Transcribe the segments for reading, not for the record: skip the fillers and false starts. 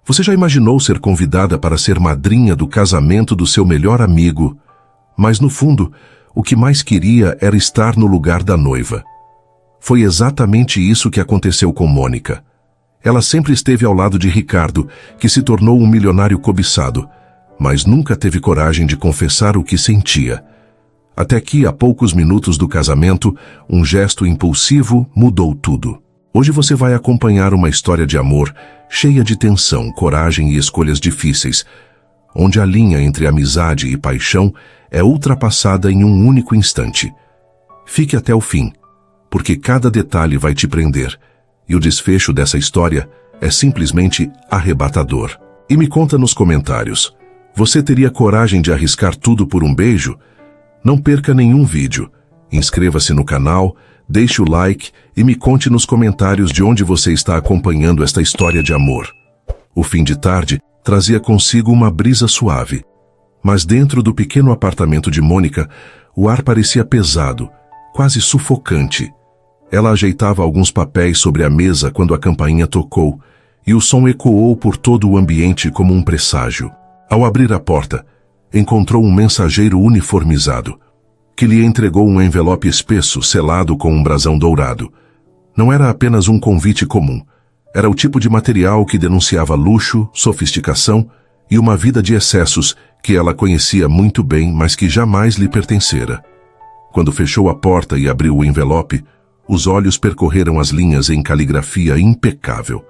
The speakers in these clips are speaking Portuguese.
Você já imaginou ser convidada para ser madrinha do casamento do seu melhor amigo, mas no fundo, o que mais queria era estar no lugar da noiva. Foi exatamente isso que aconteceu com Mônica. Ela sempre esteve ao lado de Ricardo, que se tornou um milionário cobiçado, mas nunca teve coragem de confessar o que sentia. Até que, a poucos minutos do casamento, um gesto impulsivo mudou tudo. Hoje você vai acompanhar uma história de amor cheia de tensão, coragem e escolhas difíceis, onde a linha entre amizade e paixão é ultrapassada em um único instante. Fique até o fim, porque cada detalhe vai te prender, e o desfecho dessa história é simplesmente arrebatador. E me conta nos comentários, você teria coragem de arriscar tudo por um beijo? Não perca nenhum vídeo. Inscreva-se no canal, deixe o like e me conte nos comentários de onde você está acompanhando esta história de amor. O fim de tarde trazia consigo uma brisa suave, mas dentro do pequeno apartamento de Mônica, o ar parecia pesado, quase sufocante. Ela ajeitava alguns papéis sobre a mesa quando a campainha tocou, e o som ecoou por todo o ambiente como um presságio. Ao abrir a porta, encontrou um mensageiro uniformizado, que lhe entregou um envelope espesso selado com um brasão dourado. Não era apenas um convite comum, era o tipo de material que denunciava luxo, sofisticação e uma vida de excessos que ela conhecia muito bem, mas que jamais lhe pertencera. Quando fechou a porta e abriu o envelope, os olhos percorreram as linhas em caligrafia impecável.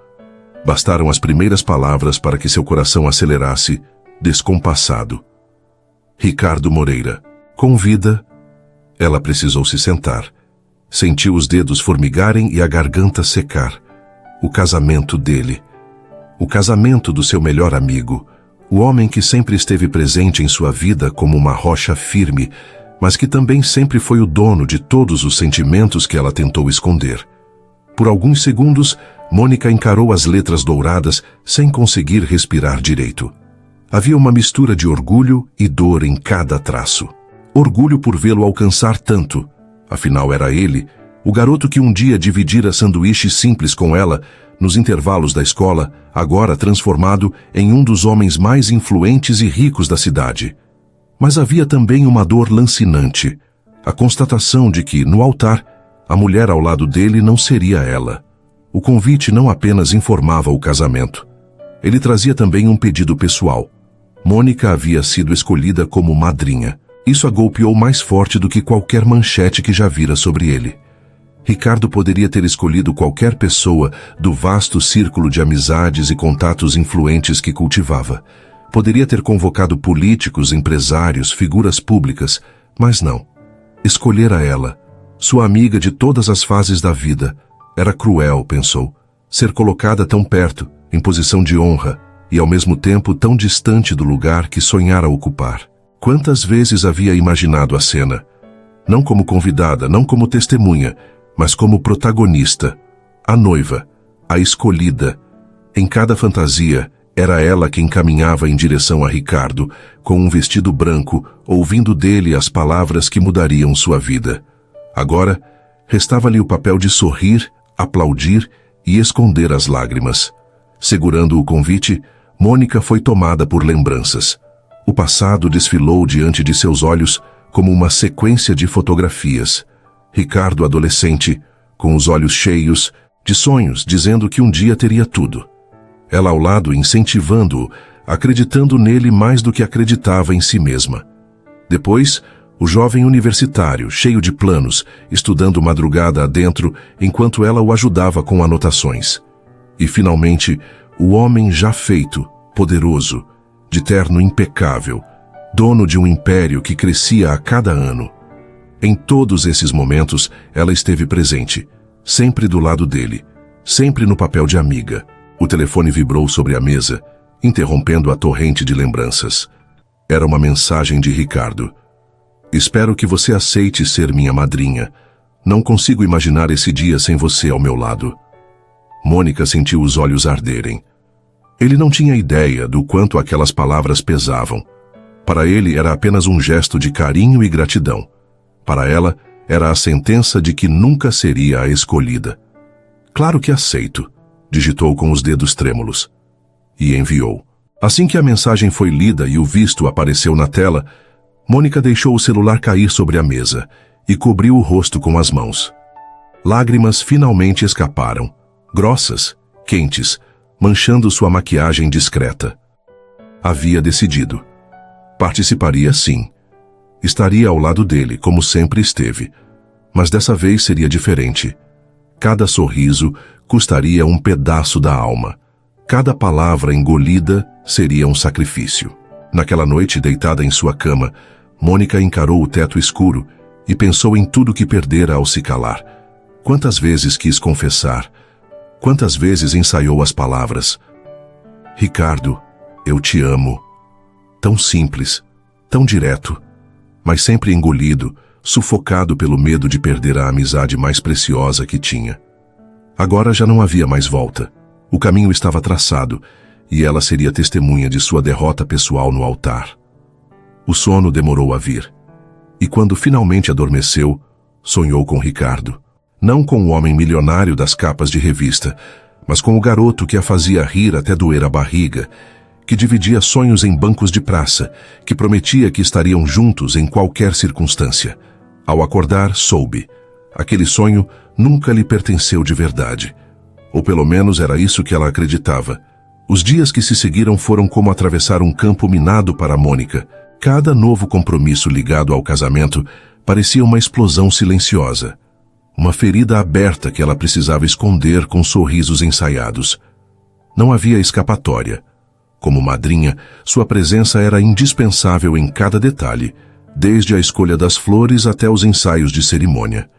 Bastaram as primeiras palavras para que seu coração acelerasse, descompassado. Ricardo Moreira. Convida. Ela precisou se sentar. Sentiu os dedos formigarem e a garganta secar. O casamento dele. O casamento do seu melhor amigo. O homem que sempre esteve presente em sua vida como uma rocha firme, mas que também sempre foi o dono de todos os sentimentos que ela tentou esconder. Por alguns segundos, Mônica encarou as letras douradas sem conseguir respirar direito. Havia uma mistura de orgulho e dor em cada traço. Orgulho por vê-lo alcançar tanto. Afinal, era ele, o garoto que um dia dividira sanduíches simples com ela, nos intervalos da escola, agora transformado em um dos homens mais influentes e ricos da cidade. Mas havia também uma dor lancinante, a constatação de que, no altar, a mulher ao lado dele não seria ela. O convite não apenas informava o casamento. Ele trazia também um pedido pessoal. Mônica havia sido escolhida como madrinha. Isso a golpeou mais forte do que qualquer manchete que já vira sobre ele. Ricardo poderia ter escolhido qualquer pessoa do vasto círculo de amizades e contatos influentes que cultivava. Poderia ter convocado políticos, empresários, figuras públicas, mas não. Escolhera ela, sua amiga de todas as fases da vida. Era cruel, pensou, ser colocada tão perto, em posição de honra, e ao mesmo tempo tão distante do lugar que sonhara ocupar. Quantas vezes havia imaginado a cena? Não como convidada, não como testemunha, mas como protagonista, a noiva, a escolhida. Em cada fantasia, era ela quem caminhava em direção a Ricardo, com um vestido branco, ouvindo dele as palavras que mudariam sua vida. Agora, restava-lhe o papel de sorrir, aplaudir e esconder as lágrimas. Segurando o convite, Mônica foi tomada por lembranças. O passado desfilou diante de seus olhos como uma sequência de fotografias. Ricardo adolescente, com os olhos cheios, de sonhos, dizendo que um dia teria tudo. Ela ao lado incentivando-o, acreditando nele mais do que acreditava em si mesma. Depois, o jovem universitário, cheio de planos, estudando madrugada adentro, enquanto ela o ajudava com anotações. E, finalmente, o homem já feito, poderoso, de terno impecável, dono de um império que crescia a cada ano. Em todos esses momentos, ela esteve presente, sempre do lado dele, sempre no papel de amiga. O telefone vibrou sobre a mesa, interrompendo a torrente de lembranças. Era uma mensagem de Ricardo. Espero que você aceite ser minha madrinha. Não consigo imaginar esse dia sem você ao meu lado. Mônica sentiu os olhos arderem. Ele não tinha ideia do quanto aquelas palavras pesavam. Para ele era apenas um gesto de carinho e gratidão. Para ela, era a sentença de que nunca seria a escolhida. Claro que aceito, digitou com os dedos trêmulos. e enviou. Assim que a mensagem foi lida e o visto apareceu na tela, Mônica deixou o celular cair sobre a mesa e cobriu o rosto com as mãos. Lágrimas finalmente escaparam, grossas, quentes, manchando sua maquiagem discreta. Havia decidido. Participaria sim. Estaria ao lado dele, como sempre esteve. Mas dessa vez seria diferente. Cada sorriso custaria um pedaço da alma. Cada palavra engolida seria um sacrifício. Naquela noite, deitada em sua cama, Mônica encarou o teto escuro e pensou em tudo que perdera ao se calar. Quantas vezes quis confessar? Quantas vezes ensaiou as palavras? Ricardo, eu te amo. Tão simples, tão direto, mas sempre engolido, sufocado pelo medo de perder a amizade mais preciosa que tinha. Agora já não havia mais volta. O caminho estava traçado e ela seria testemunha de sua derrota pessoal no altar. O sono demorou a vir. E quando finalmente adormeceu, sonhou com Ricardo. Não com o homem milionário das capas de revista, mas com o garoto que a fazia rir até doer a barriga, que dividia sonhos em bancos de praça, que prometia que estariam juntos em qualquer circunstância. Ao acordar, soube. Aquele sonho nunca lhe pertenceu de verdade. Ou pelo menos era isso que ela acreditava. Os dias que se seguiram foram como atravessar um campo minado para Mônica. Cada novo compromisso ligado ao casamento parecia uma explosão silenciosa. Uma ferida aberta que ela precisava esconder com sorrisos ensaiados. Não havia escapatória. Como madrinha, sua presença era indispensável em cada detalhe, desde a escolha das flores até os ensaios de cerimônia.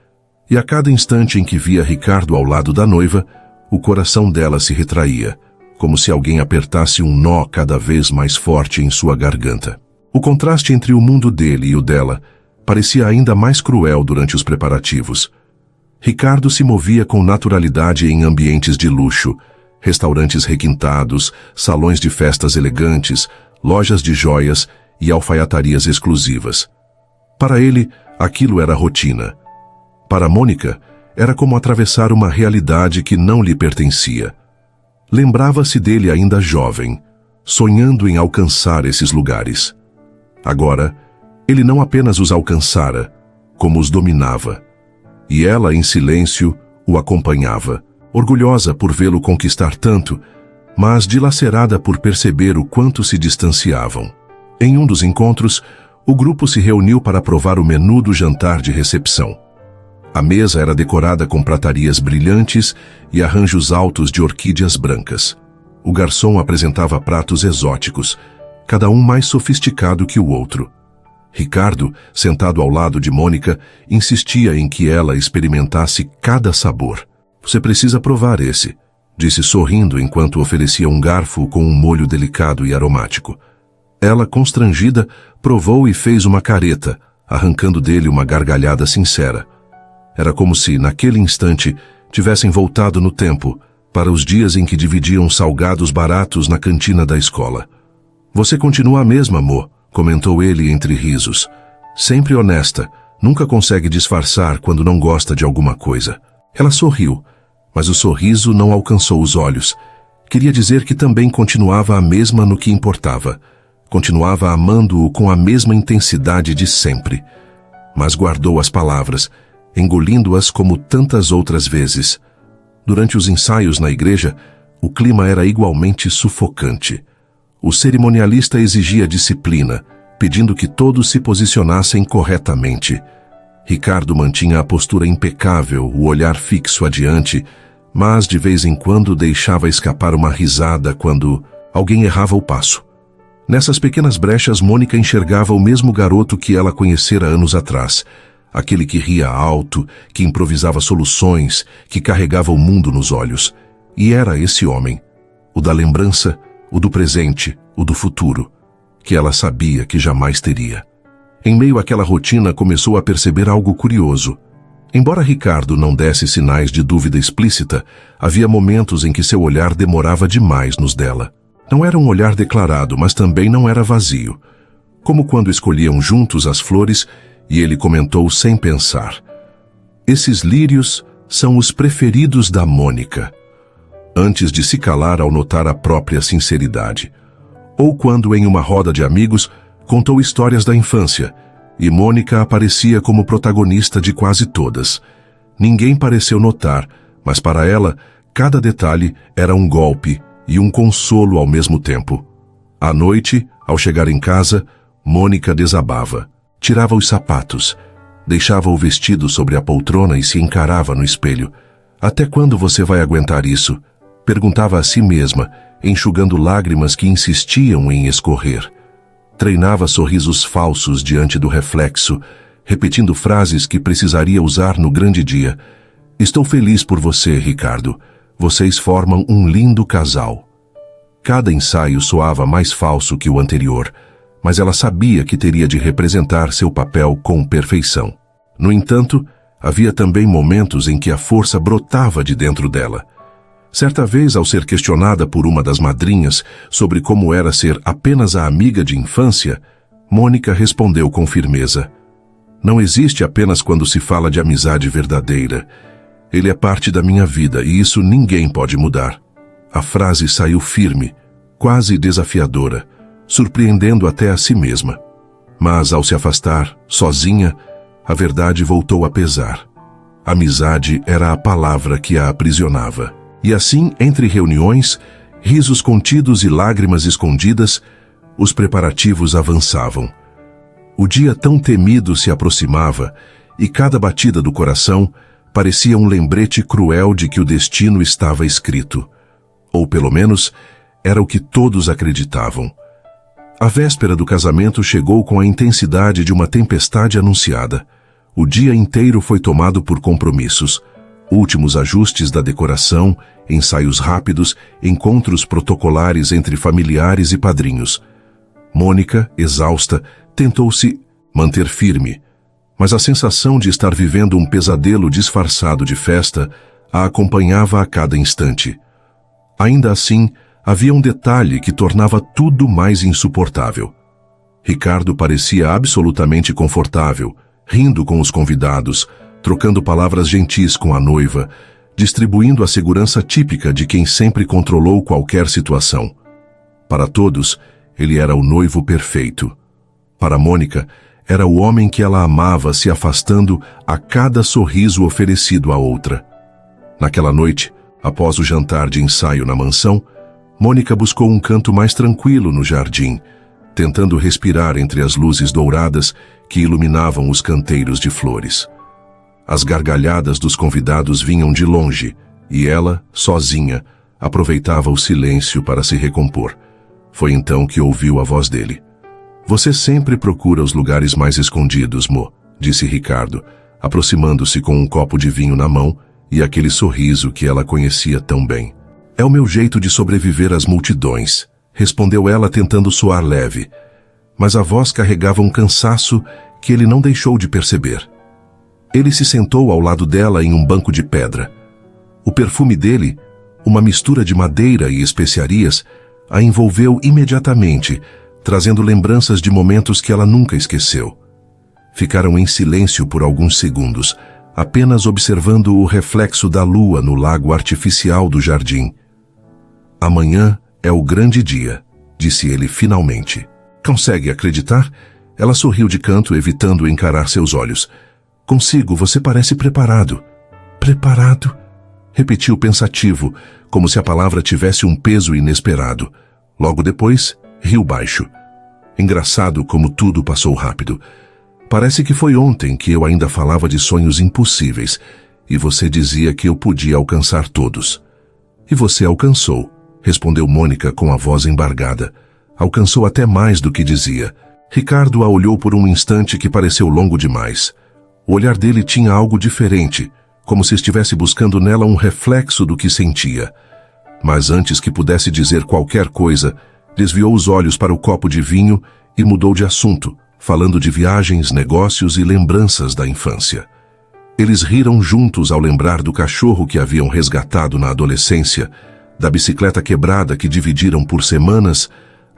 E a cada instante em que via Ricardo ao lado da noiva, o coração dela se retraía, como se alguém apertasse um nó cada vez mais forte em sua garganta. O contraste entre o mundo dele e o dela parecia ainda mais cruel durante os preparativos. Ricardo se movia com naturalidade em ambientes de luxo, restaurantes requintados, salões de festas elegantes, lojas de joias e alfaiatarias exclusivas. Para ele, aquilo era rotina. Para Mônica, era como atravessar uma realidade que não lhe pertencia. Lembrava-se dele ainda jovem, sonhando em alcançar esses lugares. Agora, ele não apenas os alcançara, como os dominava. E ela, em silêncio, o acompanhava, orgulhosa por vê-lo conquistar tanto, mas dilacerada por perceber o quanto se distanciavam. Em um dos encontros, o grupo se reuniu para provar o menu do jantar de recepção. A mesa era decorada com pratarias brilhantes e arranjos altos de orquídeas brancas. O garçom apresentava pratos exóticos, cada um mais sofisticado que o outro. Ricardo, sentado ao lado de Mônica, insistia em que ela experimentasse cada sabor. Você precisa provar esse, disse sorrindo enquanto oferecia um garfo com um molho delicado e aromático. Ela, constrangida, provou e fez uma careta, arrancando dele uma gargalhada sincera. Era como se, naquele instante, tivessem voltado no tempo, para os dias em que dividiam salgados baratos na cantina da escola. Você continua a mesma, amor, comentou ele entre risos. Sempre honesta, nunca consegue disfarçar quando não gosta de alguma coisa. Ela sorriu, mas o sorriso não alcançou os olhos. Queria dizer que também continuava a mesma no que importava. Continuava amando-o com a mesma intensidade de sempre. Mas guardou as palavras, engolindo-as como tantas outras vezes. Durante os ensaios na igreja, o clima era igualmente sufocante. O cerimonialista exigia disciplina, pedindo que todos se posicionassem corretamente. Ricardo mantinha a postura impecável, o olhar fixo adiante, mas de vez em quando deixava escapar uma risada quando alguém errava o passo. Nessas pequenas brechas, Mônica enxergava o mesmo garoto que ela conhecera anos atrás, aquele que ria alto, que improvisava soluções, que carregava o mundo nos olhos. E era esse homem, o da lembrança, o do presente, o do futuro, que ela sabia que jamais teria. Em meio àquela rotina, começou a perceber algo curioso. Embora Ricardo não desse sinais de dúvida explícita, havia momentos em que seu olhar demorava demais nos dela. Não era um olhar declarado, mas também não era vazio. Como quando escolhiam juntos as flores e ele comentou sem pensar: esses lírios são os preferidos da Mônica. antes de se calar ao notar a própria sinceridade. Ou quando, em uma roda de amigos, contou histórias da infância, e Mônica aparecia como protagonista de quase todas. Ninguém pareceu notar, mas para ela, cada detalhe era um golpe e um consolo ao mesmo tempo. À noite, ao chegar em casa, Mônica desabava. Tirava os sapatos, deixava o vestido sobre a poltrona e se encarava no espelho. Até quando você vai aguentar isso? Perguntava a si mesma, enxugando lágrimas que insistiam em escorrer. Treinava sorrisos falsos diante do reflexo, repetindo frases que precisaria usar no grande dia. Estou feliz por você, Ricardo. Vocês formam um lindo casal. Cada ensaio soava mais falso que o anterior, mas ela sabia que teria de representar seu papel com perfeição. No entanto, havia também momentos em que a força brotava de dentro dela. Certa vez, ao ser questionada por uma das madrinhas sobre como era ser apenas a amiga de infância, Mônica respondeu com firmeza: "Não existe apenas quando se fala de amizade verdadeira. Ele é parte da minha vida e isso ninguém pode mudar." A frase saiu firme, quase desafiadora, surpreendendo até a si mesma. Mas, ao se afastar, sozinha, a verdade voltou a pesar. Amizade era a palavra que a aprisionava. E assim, entre reuniões, risos contidos e lágrimas escondidas, os preparativos avançavam. O dia tão temido se aproximava, e cada batida do coração parecia um lembrete cruel de que o destino estava escrito. Ou, pelo menos, era o que todos acreditavam. A véspera do casamento chegou com a intensidade de uma tempestade anunciada. O dia inteiro foi tomado por compromissos. Últimos ajustes da decoração, ensaios rápidos, encontros protocolares entre familiares e padrinhos. Mônica, exausta, tentou se manter firme, mas a sensação de estar vivendo um pesadelo disfarçado de festa a acompanhava a cada instante. Ainda assim, havia um detalhe que tornava tudo mais insuportável. Ricardo parecia absolutamente confortável, rindo com os convidados, trocando palavras gentis com a noiva, distribuindo a segurança típica de quem sempre controlou qualquer situação. Para todos, ele era o noivo perfeito. Para Mônica, era o homem que ela amava se afastando a cada sorriso oferecido à outra. Naquela noite, após o jantar de ensaio na mansão, Mônica buscou um canto mais tranquilo no jardim, tentando respirar entre as luzes douradas que iluminavam os canteiros de flores. As gargalhadas dos convidados vinham de longe, e ela, sozinha, aproveitava o silêncio para se recompor. Foi então que ouviu a voz dele. "Você sempre procura os lugares mais escondidos, Mo", disse Ricardo, aproximando-se com um copo de vinho na mão e aquele sorriso que ela conhecia tão bem. "É o meu jeito de sobreviver às multidões", respondeu ela tentando soar leve, mas a voz carregava um cansaço que ele não deixou de perceber. Ele se sentou ao lado dela em um banco de pedra. O perfume dele, uma mistura de madeira e especiarias, a envolveu imediatamente, trazendo lembranças de momentos que ela nunca esqueceu. Ficaram em silêncio por alguns segundos, apenas observando o reflexo da lua no lago artificial do jardim. "Amanhã é o grande dia", disse ele finalmente. "Consegue acreditar?" Ela sorriu de canto, evitando encarar seus olhos. "Consigo, você parece preparado." "Preparado?" repetiu pensativo, como se a palavra tivesse um peso inesperado. Logo depois, riu baixo. "Engraçado como tudo passou rápido. Parece que foi ontem que eu ainda falava de sonhos impossíveis, e você dizia que eu podia alcançar todos." "E você alcançou", respondeu Mônica com a voz embargada. "Alcançou até mais do que dizia." Ricardo a olhou por um instante que pareceu longo demais. O olhar dele tinha algo diferente, como se estivesse buscando nela um reflexo do que sentia. Mas antes que pudesse dizer qualquer coisa, desviou os olhos para o copo de vinho e mudou de assunto, falando de viagens, negócios e lembranças da infância. Eles riram juntos ao lembrar do cachorro que haviam resgatado na adolescência, da bicicleta quebrada que dividiram por semanas,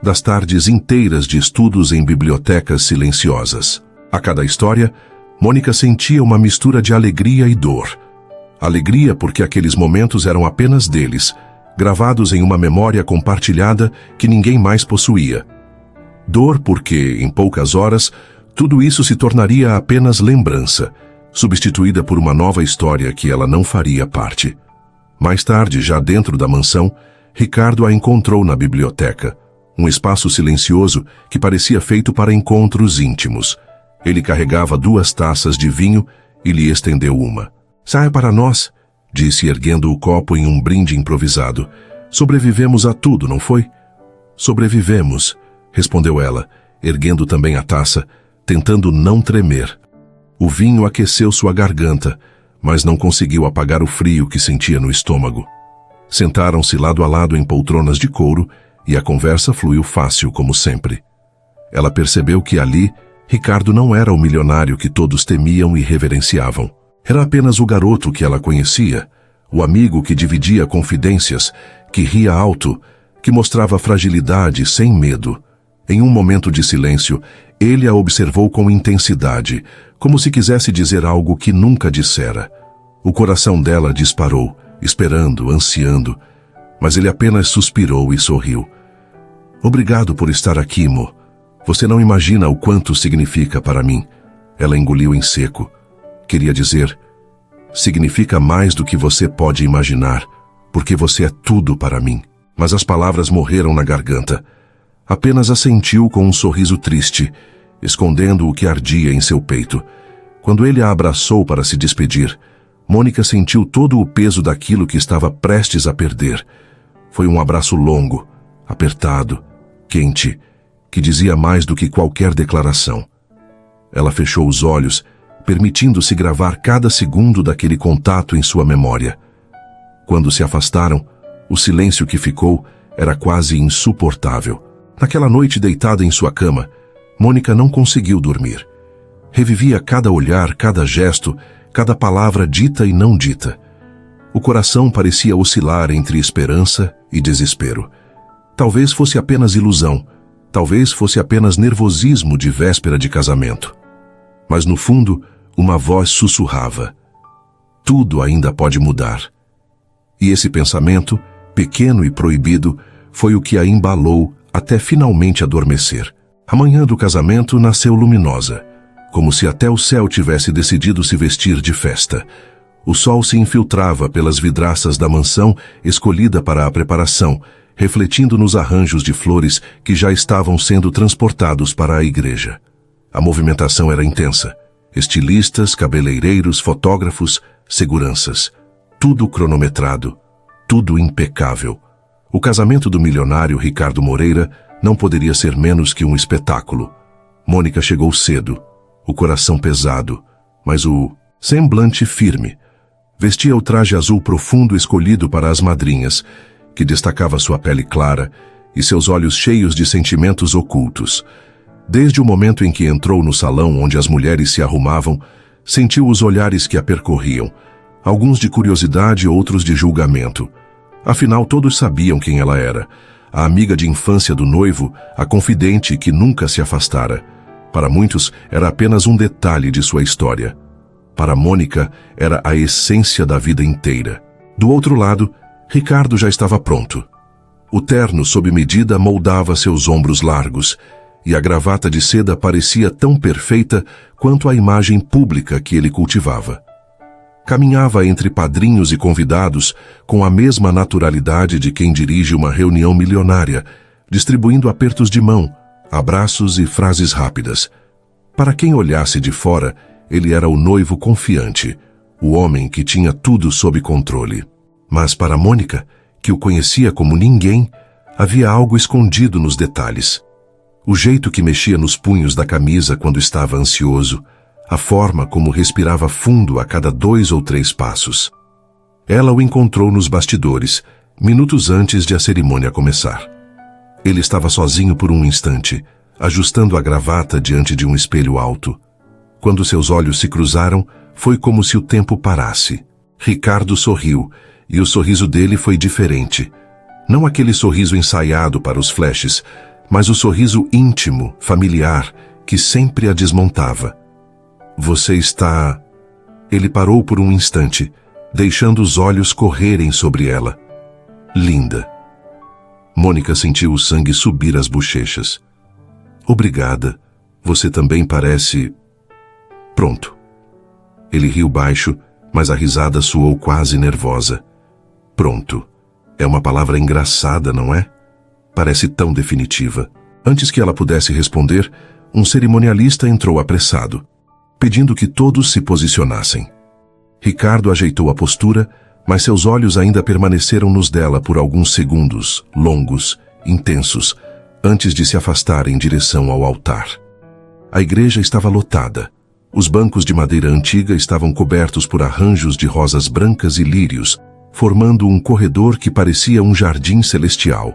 das tardes inteiras de estudos em bibliotecas silenciosas. A cada história, Mônica sentia uma mistura de alegria e dor. Alegria porque aqueles momentos eram apenas deles, gravados em uma memória compartilhada que ninguém mais possuía. Dor porque, em poucas horas, tudo isso se tornaria apenas lembrança, substituída por uma nova história que ela não faria parte. Mais tarde, já dentro da mansão, Ricardo a encontrou na biblioteca, um espaço silencioso que parecia feito para encontros íntimos. Ele carregava 2 taças de vinho e lhe estendeu uma. "Saia para nós", disse erguendo o copo em um brinde improvisado. "Sobrevivemos a tudo, não foi?" "Sobrevivemos", respondeu ela, erguendo também a taça, tentando não tremer. O vinho aqueceu sua garganta, mas não conseguiu apagar o frio que sentia no estômago. Sentaram-se lado a lado em poltronas de couro e a conversa fluiu fácil como sempre. Ela percebeu que ali, Ricardo não era o milionário que todos temiam e reverenciavam. Era apenas o garoto que ela conhecia, o amigo que dividia confidências, que ria alto, que mostrava fragilidade sem medo. Em um momento de silêncio, ele a observou com intensidade, como se quisesse dizer algo que nunca dissera. O coração dela disparou, esperando, ansiando, mas ele apenas suspirou e sorriu. "Obrigado por estar aqui, Mo. Você não imagina o quanto significa para mim." Ela engoliu em seco. Queria dizer, "Significa mais do que você pode imaginar, porque você é tudo para mim." Mas as palavras morreram na garganta. Apenas assentiu com um sorriso triste, escondendo o que ardia em seu peito. Quando ele a abraçou para se despedir, Mônica sentiu todo o peso daquilo que estava prestes a perder. Foi um abraço longo, apertado, quente, que dizia mais do que qualquer declaração. Ela fechou os olhos, permitindo-se gravar cada segundo daquele contato em sua memória. Quando se afastaram, o silêncio que ficou era quase insuportável. Naquela noite deitada em sua cama, Mônica não conseguiu dormir. Revivia cada olhar, cada gesto, cada palavra dita e não dita. O coração parecia oscilar entre esperança e desespero. Talvez fosse apenas ilusão, talvez fosse apenas nervosismo de véspera de casamento. Mas no fundo, uma voz sussurrava: "Tudo ainda pode mudar." E esse pensamento, pequeno e proibido, foi o que a embalou até finalmente adormecer. A manhã do casamento nasceu luminosa, como se até o céu tivesse decidido se vestir de festa. O sol se infiltrava pelas vidraças da mansão escolhida para a preparação, refletindo nos arranjos de flores que já estavam sendo transportados para a igreja. A movimentação era intensa. Estilistas, cabeleireiros, fotógrafos, seguranças. Tudo cronometrado, tudo impecável. O casamento do milionário Ricardo Moreira não poderia ser menos que um espetáculo. Mônica chegou cedo, o coração pesado, mas o semblante firme. Vestia o traje azul profundo escolhido para as madrinhas, que destacava sua pele clara e seus olhos cheios de sentimentos ocultos. Desde o momento em que entrou no salão onde as mulheres se arrumavam, sentiu os olhares que a percorriam, alguns de curiosidade, outros de julgamento. Afinal, todos sabiam quem ela era, a amiga de infância do noivo, a confidente que nunca se afastara. Para muitos, era apenas um detalhe de sua história. Para Mônica, era a essência da vida inteira. Do outro lado, Ricardo já estava pronto. O terno sob medida moldava seus ombros largos, e a gravata de seda parecia tão perfeita quanto a imagem pública que ele cultivava. Caminhava entre padrinhos e convidados com a mesma naturalidade de quem dirige uma reunião milionária, distribuindo apertos de mão, abraços e frases rápidas. Para quem olhasse de fora, ele era o noivo confiante, o homem que tinha tudo sob controle. Mas para Mônica, que o conhecia como ninguém, havia algo escondido nos detalhes. O jeito que mexia nos punhos da camisa quando estava ansioso, a forma como respirava fundo a cada 2 ou 3 passos. Ela o encontrou nos bastidores, minutos antes de a cerimônia começar. Ele estava sozinho por um instante, ajustando a gravata diante de um espelho alto. Quando seus olhos se cruzaram, foi como se o tempo parasse. Ricardo sorriu, e o sorriso dele foi diferente. Não aquele sorriso ensaiado para os flashes, mas o sorriso íntimo, familiar, que sempre a desmontava. "Você está..." Ele parou por um instante, deixando os olhos correrem sobre ela. linda. Mônica sentiu o sangue subir às bochechas. Obrigada. Você também parece... Pronto. Ele riu baixo, mas a risada soou quase nervosa. Pronto. É uma palavra engraçada, não é? Parece tão definitiva. Antes que ela pudesse responder, um cerimonialista entrou apressado, pedindo que todos se posicionassem. Ricardo ajeitou a postura, mas seus olhos ainda permaneceram nos dela por alguns segundos, longos, intensos, antes de se afastar em direção ao altar. A igreja estava lotada. Os bancos de madeira antiga estavam cobertos por arranjos de rosas brancas e lírios, formando um corredor que parecia um jardim celestial.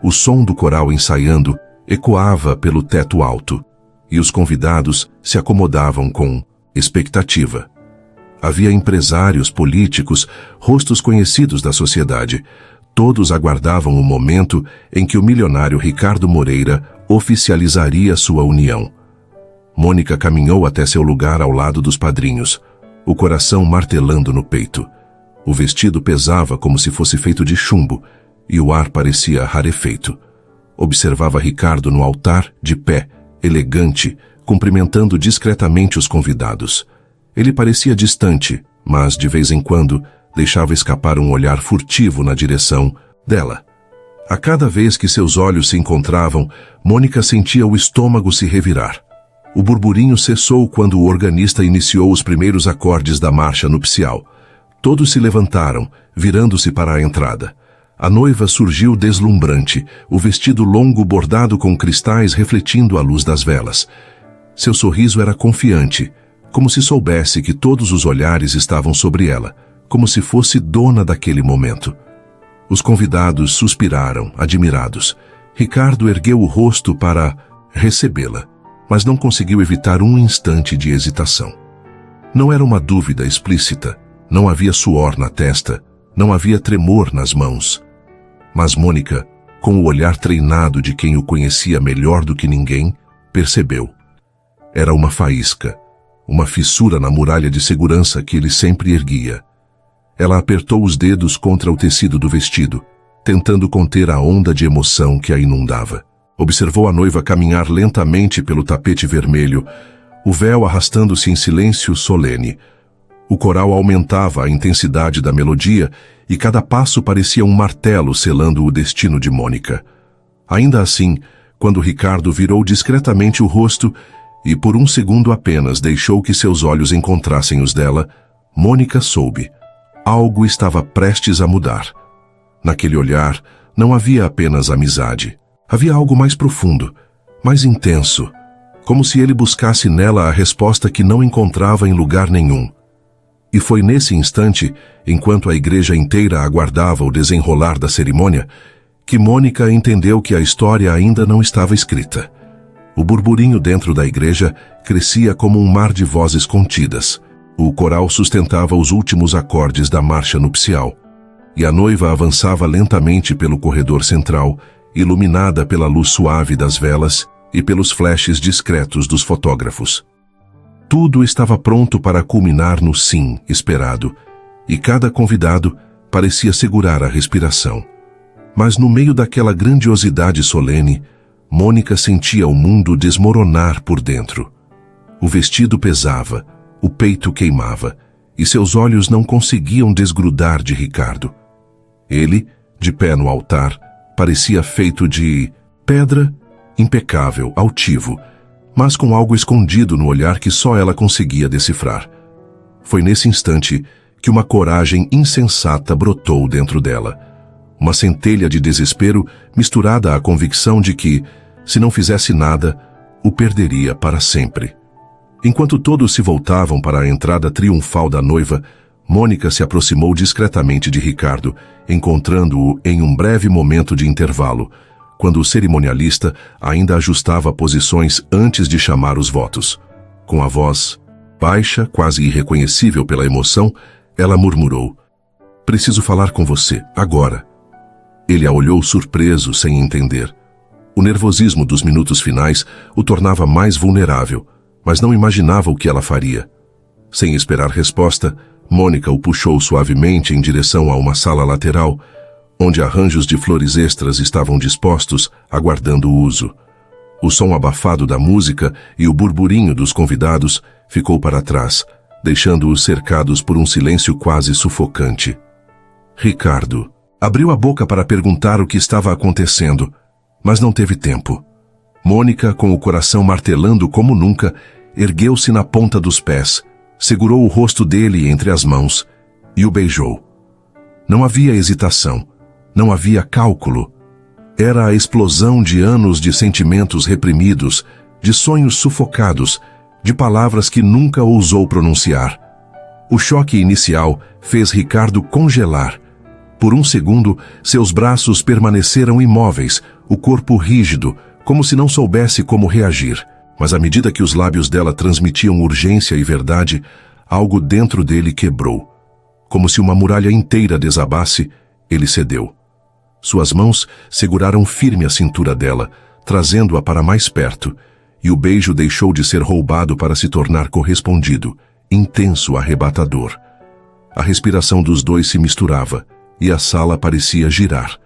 O som do coral ensaiando ecoava pelo teto alto, e os convidados se acomodavam com expectativa. Havia empresários, políticos, rostos conhecidos da sociedade. Todos aguardavam o momento em que o milionário Ricardo Moreira oficializaria sua união. Mônica caminhou até seu lugar ao lado dos padrinhos, o coração martelando no peito. O vestido pesava como se fosse feito de chumbo, e o ar parecia rarefeito. Observava Ricardo no altar, de pé, elegante, cumprimentando discretamente os convidados. Ele parecia distante, mas, de vez em quando, deixava escapar um olhar furtivo na direção dela. A cada vez que seus olhos se encontravam, Mônica sentia o estômago se revirar. O burburinho cessou quando o organista iniciou os primeiros acordes da marcha nupcial. Todos se levantaram, virando-se para a entrada. A noiva surgiu deslumbrante, o vestido longo bordado com cristais refletindo a luz das velas. Seu sorriso era confiante, como se soubesse que todos os olhares estavam sobre ela, como se fosse dona daquele momento. Os convidados suspiraram, admirados. Ricardo ergueu o rosto para recebê-la, mas não conseguiu evitar um instante de hesitação. Não era uma dúvida explícita, não havia suor na testa, não havia tremor nas mãos. Mas Mônica, com o olhar treinado de quem o conhecia melhor do que ninguém, percebeu. Era uma faísca, uma fissura na muralha de segurança que ele sempre erguia. Ela apertou os dedos contra o tecido do vestido, tentando conter a onda de emoção que a inundava. Observou a noiva caminhar lentamente pelo tapete vermelho, o véu arrastando-se em silêncio solene. O coral aumentava a intensidade da melodia e cada passo parecia um martelo selando o destino de Mônica. Ainda assim, quando Ricardo virou discretamente o rosto e por um segundo apenas deixou que seus olhos encontrassem os dela, Mônica soube. Algo estava prestes a mudar. Naquele olhar, não havia apenas amizade. Havia algo mais profundo, mais intenso, como se ele buscasse nela a resposta que não encontrava em lugar nenhum. E foi nesse instante, enquanto a igreja inteira aguardava o desenrolar da cerimônia, que Mônica entendeu que a história ainda não estava escrita. O burburinho dentro da igreja crescia como um mar de vozes contidas. O coral sustentava os últimos acordes da marcha nupcial, e a noiva avançava lentamente pelo corredor central, iluminada pela luz suave das velas e pelos flashes discretos dos fotógrafos. Tudo estava pronto para culminar no sim esperado, e cada convidado parecia segurar a respiração. Mas no meio daquela grandiosidade solene, Mônica sentia o mundo desmoronar por dentro. O vestido pesava, o peito queimava, e seus olhos não conseguiam desgrudar de Ricardo. Ele, de pé no altar, parecia feito de pedra, impecável, altivo, mas com algo escondido no olhar que só ela conseguia decifrar. Foi nesse instante que uma coragem insensata brotou dentro dela. Uma centelha de desespero misturada à convicção de que, se não fizesse nada, o perderia para sempre. Enquanto todos se voltavam para a entrada triunfal da noiva, Mônica se aproximou discretamente de Ricardo, encontrando-o em um breve momento de intervalo, quando o cerimonialista ainda ajustava posições antes de chamar os votos. Com a voz baixa, quase irreconhecível pela emoção, ela murmurou: "Preciso falar com você, agora." Ele a olhou surpreso, sem entender. O nervosismo dos minutos finais o tornava mais vulnerável, mas não imaginava o que ela faria. Sem esperar resposta, Mônica o puxou suavemente em direção a uma sala lateral, onde arranjos de flores extras estavam dispostos, aguardando o uso. O som abafado da música e o burburinho dos convidados ficou para trás, deixando-os cercados por um silêncio quase sufocante. Ricardo abriu a boca para perguntar o que estava acontecendo, mas não teve tempo. Mônica, com o coração martelando como nunca, ergueu-se na ponta dos pés, segurou o rosto dele entre as mãos e o beijou. Não havia hesitação, não havia cálculo. Era a explosão de anos de sentimentos reprimidos, de sonhos sufocados, de palavras que nunca ousou pronunciar. O choque inicial fez Ricardo congelar. Por um segundo, seus braços permaneceram imóveis, o corpo rígido, como se não soubesse como reagir. Mas à medida que os lábios dela transmitiam urgência e verdade, algo dentro dele quebrou. Como se uma muralha inteira desabasse, ele cedeu. Suas mãos seguraram firme a cintura dela, trazendo-a para mais perto, e o beijo deixou de ser roubado para se tornar correspondido, intenso, arrebatador. A respiração dos dois se misturava, e a sala parecia girar.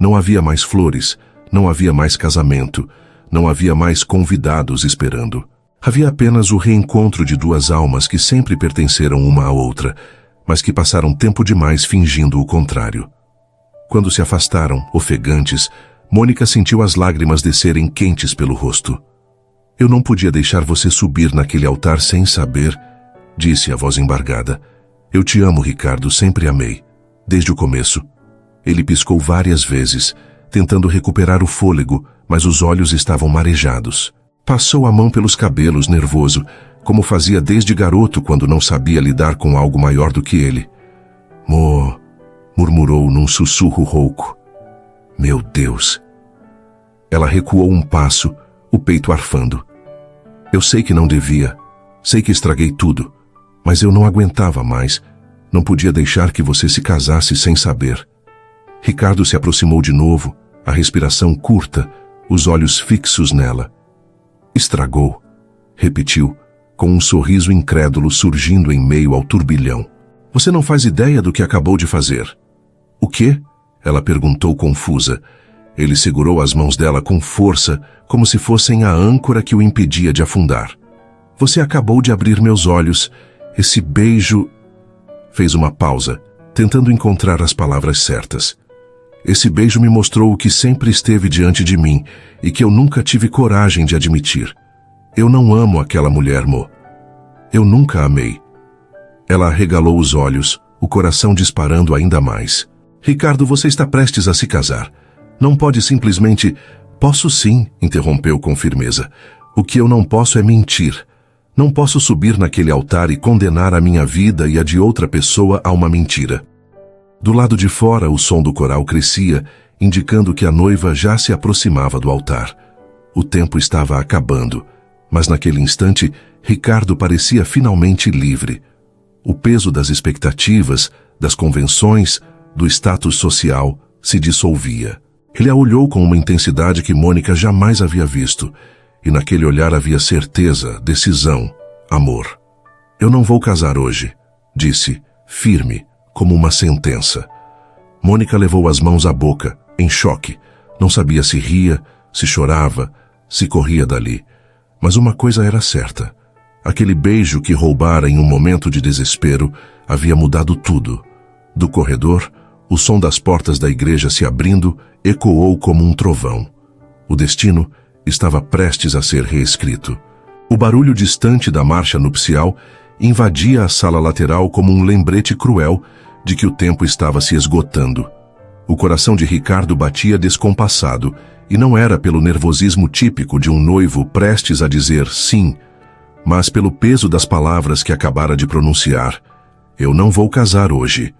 Não havia mais flores, não havia mais casamento, não havia mais convidados esperando. Havia apenas o reencontro de duas almas que sempre pertenceram uma à outra, mas que passaram tempo demais fingindo o contrário. Quando se afastaram, ofegantes, Mônica sentiu as lágrimas descerem quentes pelo rosto. Eu não podia deixar você subir naquele altar sem saber, disse a voz embargada. Eu te amo, Ricardo, sempre amei. Desde o começo. Ele piscou várias vezes, tentando recuperar o fôlego, mas os olhos estavam marejados. Passou a mão pelos cabelos, nervoso, como fazia desde garoto quando não sabia lidar com algo maior do que ele. Murmurou num sussurro rouco. Meu Deus! Ela recuou um passo, o peito arfando. Eu sei que não devia, sei que estraguei tudo, mas eu não aguentava mais. Não podia deixar que você se casasse sem saber. Ricardo se aproximou de novo, a respiração curta, os olhos fixos nela. Estragou, repetiu, com um sorriso incrédulo surgindo em meio ao turbilhão. Você não faz ideia do que acabou de fazer. O quê? Ela perguntou confusa. Ele segurou as mãos dela com força, como se fossem a âncora que o impedia de afundar. Você acabou de abrir meus olhos. Esse beijo... Fez uma pausa, tentando encontrar as palavras certas. Esse beijo me mostrou o que sempre esteve diante de mim e que eu nunca tive coragem de admitir. Eu não amo aquela mulher, Mo. Eu nunca amei. Ela arregalou os olhos, o coração disparando ainda mais. Ricardo, você está prestes a se casar. Não pode simplesmente... Posso sim, interrompeu com firmeza. O que eu não posso é mentir. Não posso subir naquele altar e condenar a minha vida e a de outra pessoa a uma mentira. Do lado de fora, o som do coral crescia, indicando que a noiva já se aproximava do altar. O tempo estava acabando, mas naquele instante, Ricardo parecia finalmente livre. O peso das expectativas, das convenções, do status social se dissolvia. Ele a olhou com uma intensidade que Mônica jamais havia visto, e naquele olhar havia certeza, decisão, amor. Eu não vou casar hoje, disse, firme, como uma sentença. Mônica levou as mãos à boca, em choque. Não sabia se ria, se chorava, se corria dali. Mas uma coisa era certa. Aquele beijo que roubara em um momento de desespero havia mudado tudo. Do corredor, o som das portas da igreja se abrindo ecoou como um trovão. O destino estava prestes a ser reescrito. O barulho distante da marcha nupcial invadia a sala lateral como um lembrete cruel de que o tempo estava se esgotando. O coração de Ricardo batia descompassado, e não era pelo nervosismo típico de um noivo prestes a dizer sim, mas pelo peso das palavras que acabara de pronunciar. Eu não vou casar hoje.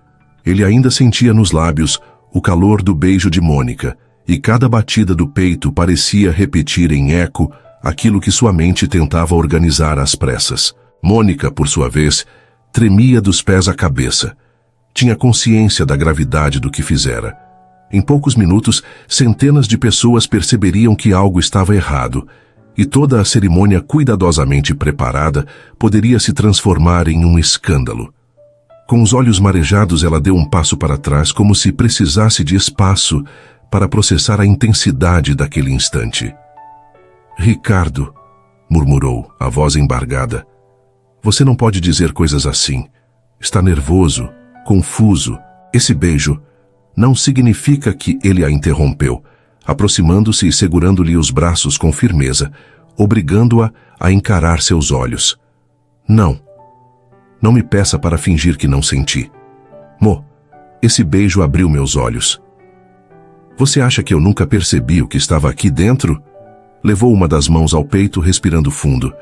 Ele ainda sentia nos lábios o calor do beijo de Mônica, e cada batida do peito parecia repetir em eco aquilo que sua mente tentava organizar às pressas. Mônica, por sua vez, tremia dos pés à cabeça. Tinha consciência da gravidade do que fizera. Em poucos minutos, centenas de pessoas perceberiam que algo estava errado, e toda a cerimônia cuidadosamente preparada poderia se transformar em um escândalo. Com os olhos marejados, ela deu um passo para trás, como se precisasse de espaço para processar a intensidade daquele instante. Ricardo, murmurou, a voz embargada. Você não pode dizer coisas assim. Está nervoso, confuso. Esse beijo não significa que ele a interrompeu, aproximando-se e segurando-lhe os braços com firmeza, obrigando-a a encarar seus olhos. Não. Não me peça para fingir que não senti. Mo, esse beijo abriu meus olhos. Você acha que eu nunca percebi o que estava aqui dentro? Levou uma das mãos ao peito, respirando fundo.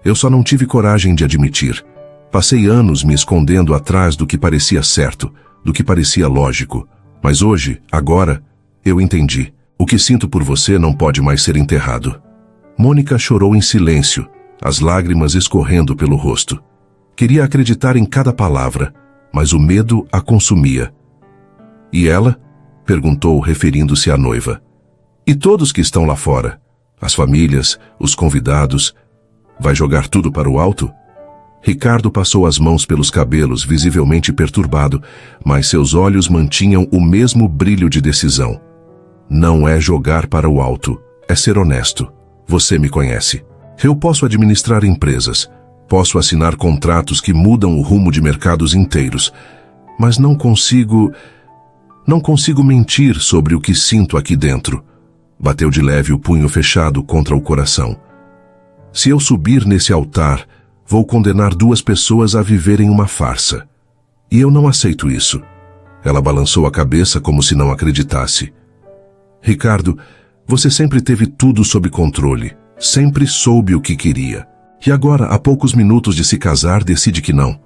Eu só não tive coragem de admitir. Passei anos me escondendo atrás do que parecia certo, do que parecia lógico. Mas hoje, agora, eu entendi. O que sinto por você não pode mais ser enterrado. Mônica chorou em silêncio, as lágrimas escorrendo pelo rosto. Queria acreditar em cada palavra, mas o medo a consumia. E ela? Perguntou, referindo-se à noiva. E todos que estão lá fora? As famílias, os convidados? Vai jogar tudo para o alto? Ricardo passou as mãos pelos cabelos, visivelmente perturbado, mas seus olhos mantinham o mesmo brilho de decisão. Não é jogar para o alto, é ser honesto. Você me conhece. Eu posso administrar empresas, posso assinar contratos que mudam o rumo de mercados inteiros, mas não consigo mentir sobre o que sinto aqui dentro. Bateu de leve o punho fechado contra o coração. Se eu subir nesse altar, vou condenar 2 pessoas a viverem uma farsa. E eu não aceito isso. Ela balançou a cabeça como se não acreditasse. Ricardo, você sempre teve tudo sob controle, sempre soube o que queria. E agora, há poucos minutos de se casar, decide que não.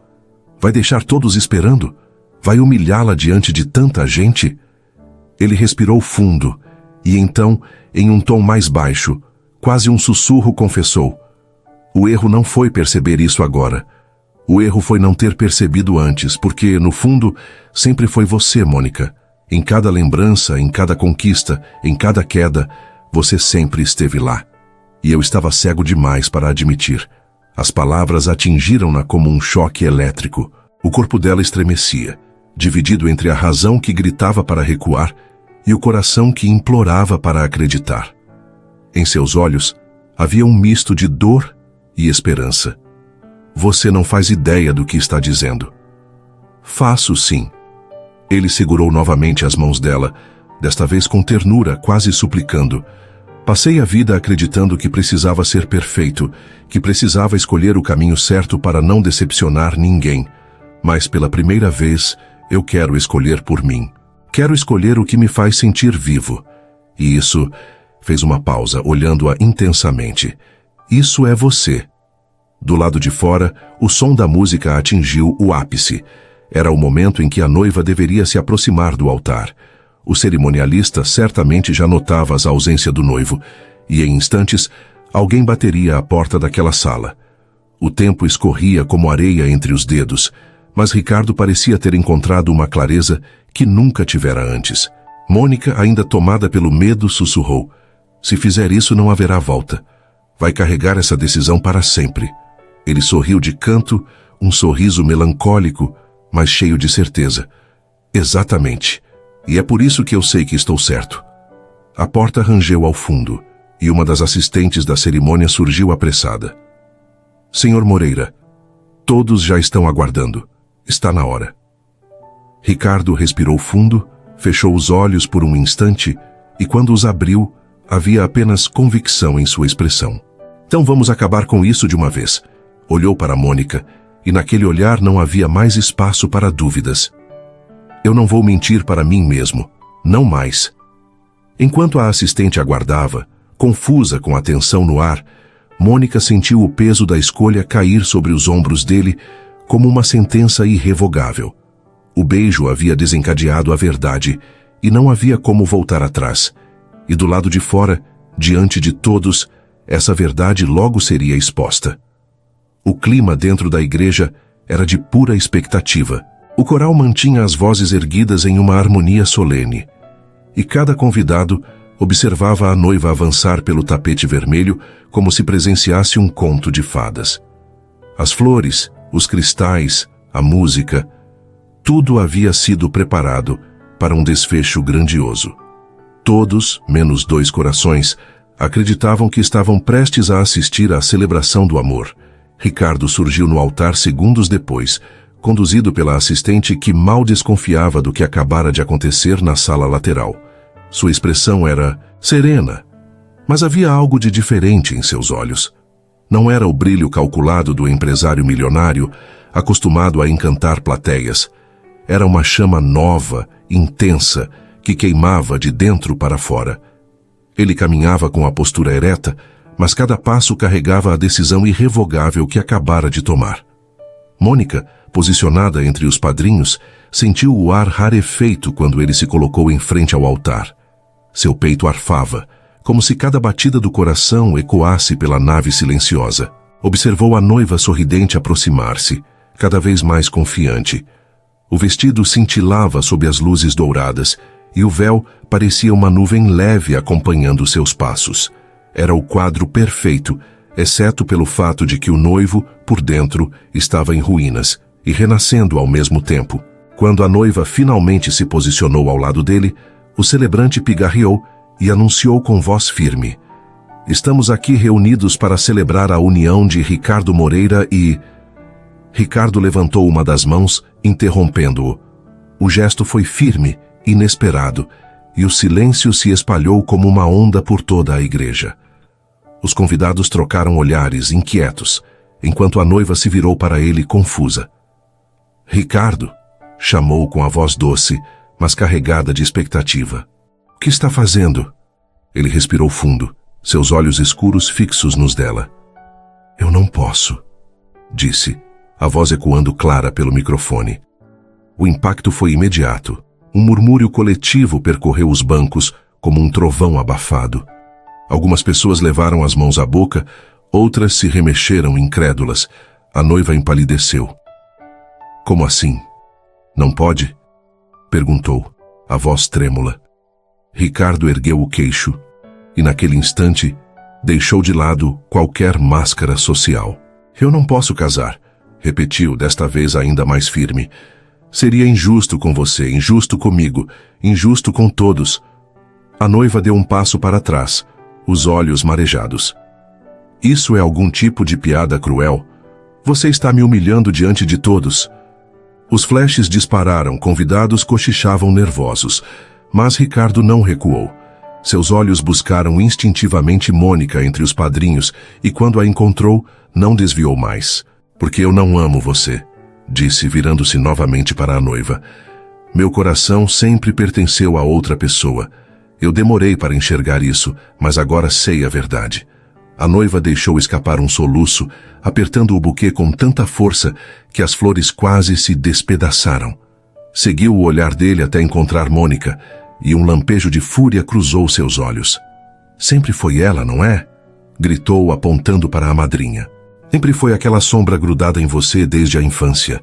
Vai deixar todos esperando? Vai humilhá-la diante de tanta gente? Ele respirou fundo, e então, em um tom mais baixo, quase um sussurro, confessou. O erro não foi perceber isso agora. O erro foi não ter percebido antes, porque, no fundo, sempre foi você, Mônica. Em cada lembrança, em cada conquista, em cada queda, você sempre esteve lá. E eu estava cego demais para admitir. As palavras atingiram-na como um choque elétrico. O corpo dela estremecia, dividido entre a razão que gritava para recuar e o coração que implorava para acreditar. Em seus olhos havia um misto de dor e esperança. Você não faz ideia do que está dizendo. Faço sim. Ele segurou novamente as mãos dela, desta vez com ternura, quase suplicando. Passei a vida acreditando que precisava ser perfeito, que precisava escolher o caminho certo para não decepcionar ninguém. Mas pela primeira vez, eu quero escolher por mim. Quero escolher o que me faz sentir vivo. E isso... Fez uma pausa, olhando-a intensamente. Isso é você. Do lado de fora, o som da música atingiu o ápice. Era o momento em que a noiva deveria se aproximar do altar. O cerimonialista certamente já notava a ausência do noivo, e em instantes, alguém bateria à porta daquela sala. O tempo escorria como areia entre os dedos, mas Ricardo parecia ter encontrado uma clareza que nunca tivera antes. Mônica, ainda tomada pelo medo, sussurrou. Se fizer isso, não haverá volta. Vai carregar essa decisão para sempre. Ele sorriu de canto, um sorriso melancólico, mas cheio de certeza. Exatamente. E é por isso que eu sei que estou certo. A porta rangeu ao fundo, e uma das assistentes da cerimônia surgiu apressada. Senhor Moreira, todos já estão aguardando. Está na hora. Ricardo respirou fundo, fechou os olhos por um instante, e quando os abriu, havia apenas convicção em sua expressão. Então vamos acabar com isso de uma vez. Olhou para Mônica, e naquele olhar não havia mais espaço para dúvidas. Eu não vou mentir para mim mesmo, não mais. Enquanto a assistente aguardava, confusa com a tensão no ar, Mônica sentiu o peso da escolha cair sobre os ombros dele como uma sentença irrevogável. O beijo havia desencadeado a verdade, e não havia como voltar atrás. E do lado de fora, diante de todos, essa verdade logo seria exposta. O clima dentro da igreja era de pura expectativa. O coral mantinha as vozes erguidas em uma harmonia solene. E cada convidado observava a noiva avançar pelo tapete vermelho como se presenciasse um conto de fadas. As flores, os cristais, a música, Tudo havia sido preparado para um desfecho grandioso. Todos, menos 2 corações, acreditavam que estavam prestes a assistir à celebração do amor. Ricardo surgiu no altar segundos depois, conduzido pela assistente que mal desconfiava do que acabara de acontecer na sala lateral. Sua expressão era serena, mas havia algo de diferente em seus olhos. Não era o brilho calculado do empresário milionário, acostumado a encantar plateias. Era uma chama nova, intensa, que queimava de dentro para fora. Ele caminhava com a postura ereta, mas cada passo carregava a decisão irrevogável que acabara de tomar. Mônica, posicionada entre os padrinhos, sentiu o ar rarefeito quando ele se colocou em frente ao altar. Seu peito arfava, como se cada batida do coração ecoasse pela nave silenciosa. Observou a noiva sorridente aproximar-se, cada vez mais confiante. O vestido cintilava sob as luzes douradas, e o véu parecia uma nuvem leve acompanhando seus passos. Era o quadro perfeito, exceto pelo fato de que o noivo, por dentro, estava em ruínas e renascendo ao mesmo tempo. Quando a noiva finalmente se posicionou ao lado dele, o celebrante pigarreou e anunciou com voz firme: "Estamos aqui reunidos para celebrar a união de Ricardo Moreira e..." Ricardo levantou uma das mãos, interrompendo-o. O gesto foi firme, inesperado, e o silêncio se espalhou como uma onda por toda a igreja. Os convidados trocaram olhares, inquietos, enquanto a noiva se virou para ele confusa. "Ricardo", chamou com a voz doce, mas carregada de expectativa. "O que está fazendo?" Ele respirou fundo, seus olhos escuros fixos nos dela. "Eu não posso", disse, a voz ecoando clara pelo microfone. O impacto foi imediato. Um murmúrio coletivo percorreu os bancos como um trovão abafado. Algumas pessoas levaram as mãos à boca, outras se remexeram incrédulas. A noiva empalideceu. "Como assim? Não pode?" perguntou, a voz trêmula. Ricardo ergueu o queixo e, naquele instante, deixou de lado qualquer máscara social. "Eu não posso casar", repetiu, desta vez ainda mais firme. "Seria injusto com você, injusto comigo, injusto com todos." A noiva deu um passo para trás, os olhos marejados. "Isso é algum tipo de piada cruel? Você está me humilhando diante de todos." Os flashes dispararam, convidados cochichavam nervosos, mas Ricardo não recuou. Seus olhos buscaram instintivamente Mônica entre os padrinhos e, quando a encontrou, não desviou mais. "Porque eu não amo você", disse, virando-se novamente para a noiva. "Meu coração sempre pertenceu a outra pessoa. Eu demorei para enxergar isso, mas agora sei a verdade." A noiva deixou escapar um soluço, apertando o buquê com tanta força que as flores quase se despedaçaram. Seguiu o olhar dele até encontrar Mônica, e um lampejo de fúria cruzou seus olhos. "Sempre foi ela, não é?" gritou, apontando para a madrinha. "Sempre foi aquela sombra grudada em você desde a infância."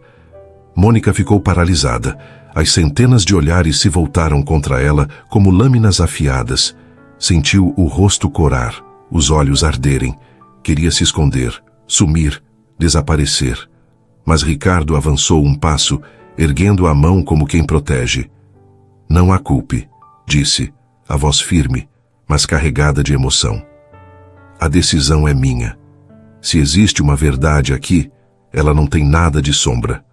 Mônica ficou paralisada. As centenas de olhares se voltaram contra ela como lâminas afiadas. Sentiu o rosto corar, os olhos arderem. Queria se esconder, sumir, desaparecer. Mas Ricardo avançou um passo, erguendo a mão como quem protege. "Não a culpe", disse, a voz firme, mas carregada de emoção. "A decisão é minha. Se existe uma verdade aqui, ela não tem nada de sombra.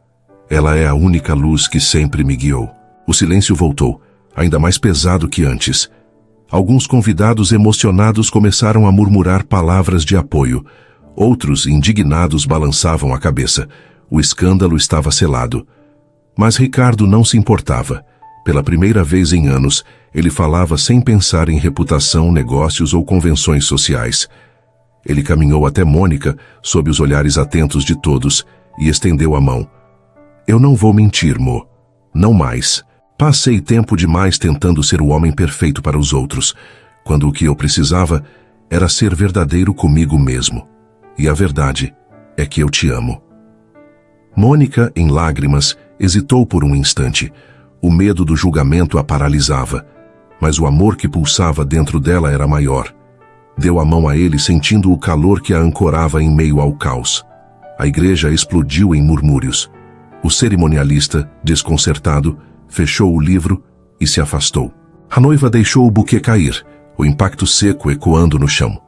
Ela é a única luz que sempre me guiou." O silêncio voltou, ainda mais pesado que antes. Alguns convidados emocionados começaram a murmurar palavras de apoio. Outros, indignados, balançavam a cabeça. O escândalo estava selado. Mas Ricardo não se importava. Pela primeira vez em anos, ele falava sem pensar em reputação, negócios ou convenções sociais. Ele caminhou até Mônica, sob os olhares atentos de todos, e estendeu a mão. "Eu não vou mentir, Mo. Não mais. Passei tempo demais tentando ser o homem perfeito para os outros, quando o que eu precisava era ser verdadeiro comigo mesmo. E a verdade é que eu te amo." Mônica, em lágrimas, hesitou por um instante. O medo do julgamento a paralisava, mas o amor que pulsava dentro dela era maior. Deu a mão a ele, sentindo o calor que a ancorava em meio ao caos. A igreja explodiu em murmúrios. O cerimonialista, desconcertado, fechou o livro e se afastou. A noiva deixou o buquê cair, o impacto seco ecoando no chão.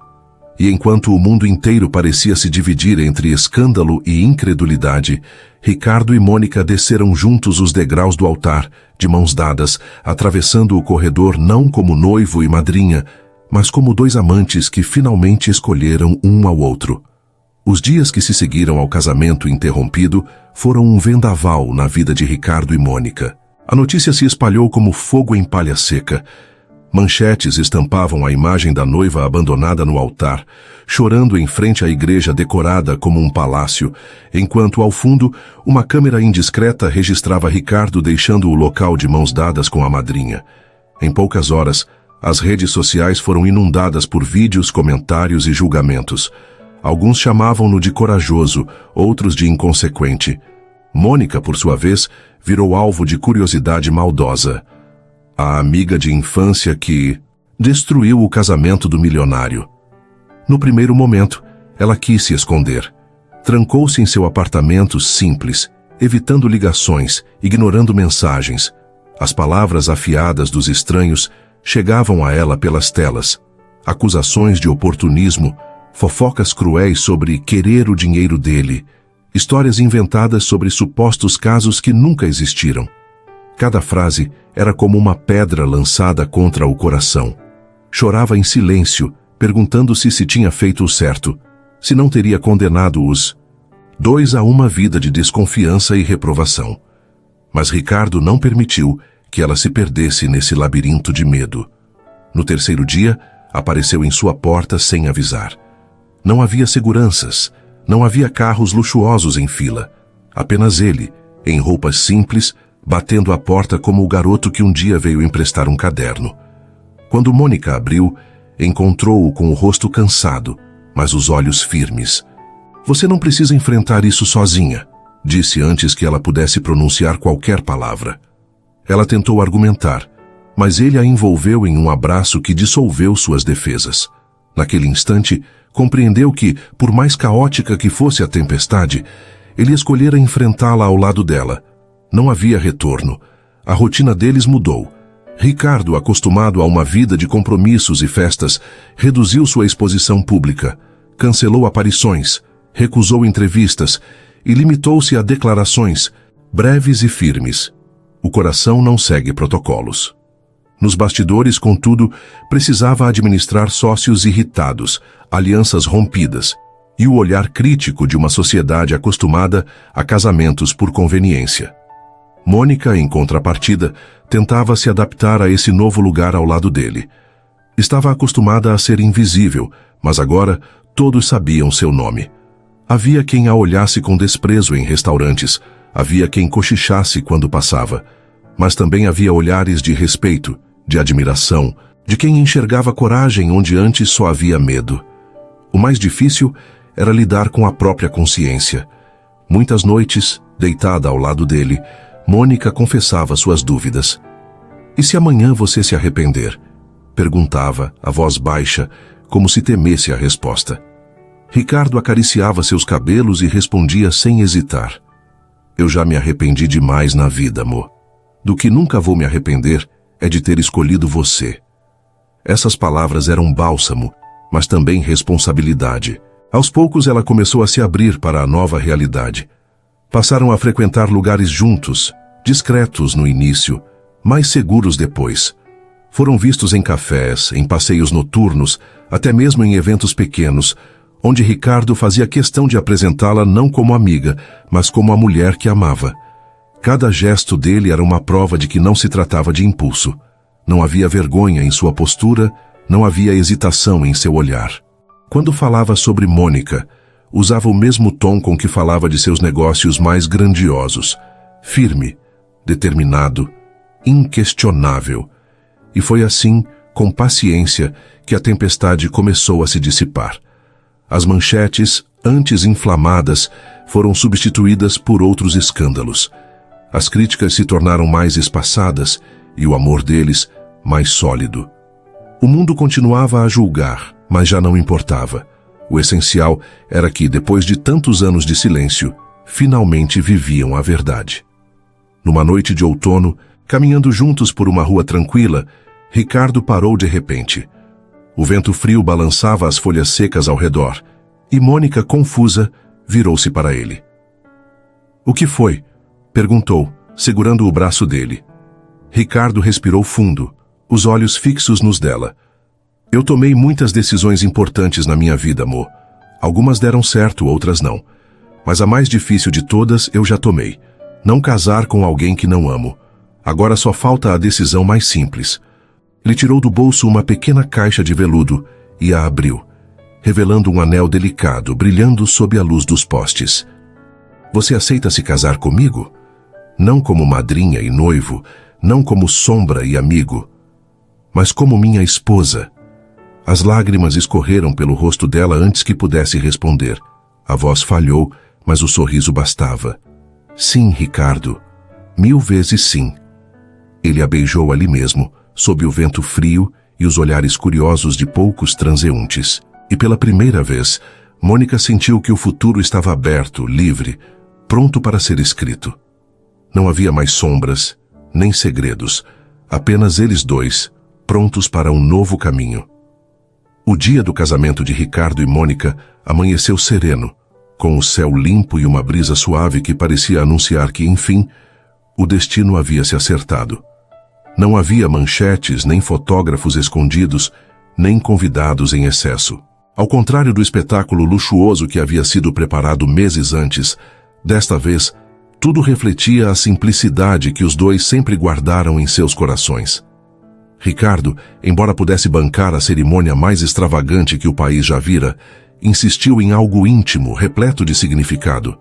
E enquanto o mundo inteiro parecia se dividir entre escândalo e incredulidade, Ricardo e Mônica desceram juntos os degraus do altar, de mãos dadas, atravessando o corredor não como noivo e madrinha, mas como dois amantes que finalmente escolheram um ao outro. Os dias que se seguiram ao casamento interrompido foram um vendaval na vida de Ricardo e Mônica. A notícia se espalhou como fogo em palha seca. Manchetes estampavam a imagem da noiva abandonada no altar, chorando em frente à igreja decorada como um palácio, enquanto ao fundo uma câmera indiscreta registrava Ricardo deixando o local de mãos dadas com a madrinha. Em poucas horas, as redes sociais foram inundadas por vídeos, comentários e julgamentos. Alguns chamavam-no de corajoso, outros de inconsequente. Mônica, por sua vez, virou alvo de curiosidade maldosa. A amiga de infância que destruiu o casamento do milionário. No primeiro momento, ela quis se esconder. Trancou-se em seu apartamento simples, evitando ligações, ignorando mensagens. As palavras afiadas dos estranhos chegavam a ela pelas telas. Acusações de oportunismo, fofocas cruéis sobre querer o dinheiro dele, histórias inventadas sobre supostos casos que nunca existiram. Cada frase era como uma pedra lançada contra o coração. Chorava em silêncio, perguntando-se se tinha feito o certo, se não teria condenado os dois a uma vida de desconfiança e reprovação. Mas Ricardo não permitiu que ela se perdesse nesse labirinto de medo. No terceiro dia, apareceu em sua porta sem avisar. Não havia seguranças, não havia carros luxuosos em fila. Apenas ele, em roupas simples, batendo à porta como o garoto que um dia veio emprestar um caderno. Quando Mônica abriu, encontrou-o com o rosto cansado, mas os olhos firmes. "Você não precisa enfrentar isso sozinha", disse antes que ela pudesse pronunciar qualquer palavra. Ela tentou argumentar, mas ele a envolveu em um abraço que dissolveu suas defesas. Naquele instante, compreendeu que, por mais caótica que fosse a tempestade, ele escolhera enfrentá-la ao lado dela. Não havia retorno. A rotina deles mudou. Ricardo, acostumado a uma vida de compromissos e festas, reduziu sua exposição pública, cancelou aparições, recusou entrevistas e limitou-se a declarações, breves e firmes. O coração não segue protocolos. Nos bastidores, contudo, precisava administrar sócios irritados, alianças rompidas e o olhar crítico de uma sociedade acostumada a casamentos por conveniência. Mônica, em contrapartida, tentava se adaptar a esse novo lugar ao lado dele. Estava acostumada a ser invisível, mas agora todos sabiam seu nome. Havia quem a olhasse com desprezo em restaurantes, havia quem cochichasse quando passava, mas também havia olhares de respeito, de admiração, de quem enxergava coragem onde antes só havia medo. O mais difícil era lidar com a própria consciência. Muitas noites, deitada ao lado dele, Mônica confessava suas dúvidas. "E se amanhã você se arrepender?", perguntava, a voz baixa, como se temesse a resposta. Ricardo acariciava seus cabelos e respondia sem hesitar: "Eu já me arrependi demais na vida, amor. Do que nunca vou me arrepender é de ter escolhido você." Essas palavras eram bálsamo, mas também responsabilidade. Aos poucos ela começou a se abrir para a nova realidade. Passaram a frequentar lugares juntos, discretos no início, mais seguros depois. Foram vistos em cafés, em passeios noturnos, até mesmo em eventos pequenos, onde Ricardo fazia questão de apresentá-la não como amiga, mas como a mulher que amava. Cada gesto dele era uma prova de que não se tratava de impulso. Não havia vergonha em sua postura, não havia hesitação em seu olhar. Quando falava sobre Mônica, usava o mesmo tom com que falava de seus negócios mais grandiosos, firme, determinado, inquestionável. E foi assim, com paciência, que a tempestade começou a se dissipar. As manchetes, antes inflamadas, foram substituídas por outros escândalos. As críticas se tornaram mais espaçadas e o amor deles mais sólido. O mundo continuava a julgar, mas já não importava. O essencial era que, depois de tantos anos de silêncio, finalmente viviam a verdade. Numa noite de outono, caminhando juntos por uma rua tranquila, Ricardo parou de repente. O vento frio balançava as folhas secas ao redor, e Mônica, confusa, virou-se para ele. "O que foi?" perguntou, segurando o braço dele. Ricardo respirou fundo, os olhos fixos nos dela. "Eu tomei muitas decisões importantes na minha vida, Mo. Algumas deram certo, outras não. Mas a mais difícil de todas eu já tomei. Não casar com alguém que não amo. Agora só falta a decisão mais simples." Ele tirou do bolso uma pequena caixa de veludo e a abriu, revelando um anel delicado, brilhando sob a luz dos postes. "Você aceita se casar comigo? Não como madrinha e noivo, não como sombra e amigo, mas como minha esposa." As lágrimas escorreram pelo rosto dela antes que pudesse responder. A voz falhou, mas o sorriso bastava. "Sim, Ricardo. 1000 vezes sim." Ele a beijou ali mesmo, sob o vento frio e os olhares curiosos de poucos transeuntes. E pela primeira vez, Mônica sentiu que o futuro estava aberto, livre, pronto para ser escrito. Não havia mais sombras, nem segredos, apenas eles dois, prontos para um novo caminho. O dia do casamento de Ricardo e Mônica amanheceu sereno, com o céu limpo e uma brisa suave que parecia anunciar que, enfim, o destino havia se acertado. Não havia manchetes, nem fotógrafos escondidos, nem convidados em excesso. Ao contrário do espetáculo luxuoso que havia sido preparado meses antes, desta vez, tudo refletia a simplicidade que os dois sempre guardaram em seus corações. Ricardo, embora pudesse bancar a cerimônia mais extravagante que o país já vira, insistiu em algo íntimo, repleto de significado.